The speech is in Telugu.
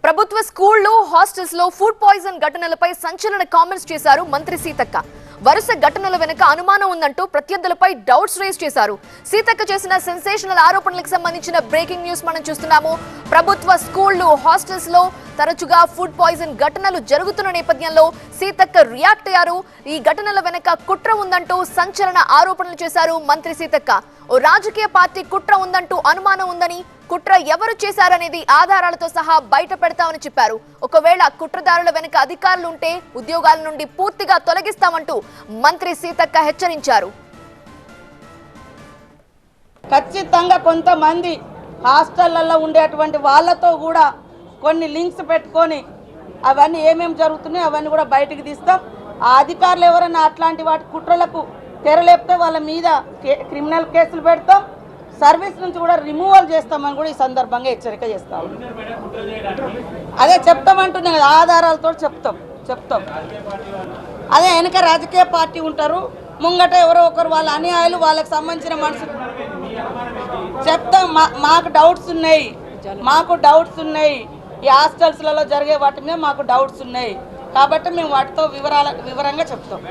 ప్రభుత్వ స్కూళ్లు హాస్టల్స్ లో ఫుడ్ పాయిజన్ ఘటనలపై సంచలన కామెంట్స్ చేశారు మంత్రి సీతక్క. వరుస ఘటనల వెనుక అనుమానం ఉందంటూ ప్రత్యర్థులపై డౌట్స్ రేస్ చేశారు. సీతక్క చేసిన సెన్సేషనల్ ఆరోపణలకు సంబంధించిన బ్రేకింగ్ న్యూస్ మనం చూస్తున్నాము. ప్రభుత్వ స్కూళ్లు హాస్టల్స్ లో తరచుగా ఫుడ్ పాయిజన్ ఘటనలు జరుగుతున్న నేపథ్యంలో సీతక్క రియాక్ట్ అయ్యారు. ఈ ఘటనల వెనుక కుట్ర ఉందంటూ సంచలన ఆరోపణలు చేశారు మంత్రి సీతక్క. ఓ రాజకీయ పార్టీ కుట్ర ఉందంటూ అనుమానం ఉందని, కుట్ర ఎవరు చేశారనేది ఆధారాలతో సహా బయట పెడతామని చెప్పారు. ఒకవేళ కుట్రదారుల వెనుక అధికారులు ఉంటే ఉద్యోగాల నుండి పూర్తిగా తొలగిస్తామంటూ మంత్రి సీతక్క హెచ్చరించారు. ఖచ్చితంగా కొంతమంది హాస్టళ్లలో ఉండేటువంటి వాళ్ళతో కూడా కొన్ని లింక్స్ పెట్టుకొని అవన్నీ ఏమేమి జరుగుతున్నాయో అవన్నీ కూడా బయటికి తీస్తాం. ఆ అధికారులు ఎవరైనా అట్లాంటి వాటి కుట్రలకు తెరలేపితే వాళ్ళ మీద క్రిమినల్ కేసులు పెడతాం, సర్వీస్ నుంచి కూడా రిమూవల్ చేస్తామని కూడా ఈ సందర్భంగా హెచ్చరిక చేస్తాం. అదే చెప్తామంటున్నాం కదా, ఆధారాలతో చెప్తాం. అదే వెనక రాజకీయ పార్టీ ఉంటారు, ముంగట ఎవరో ఒకరు వాళ్ళ అన్యాయాలు వాళ్ళకి సంబంధించిన మనుషులు చెప్తాం. మాకు డౌట్స్ ఉన్నాయి ఈ హాస్టల్స్లలో జరిగే వాటి మీద మాకు డౌట్స్ ఉన్నాయి కాబట్టి మేము వాటితో వివరంగా చెప్తాం.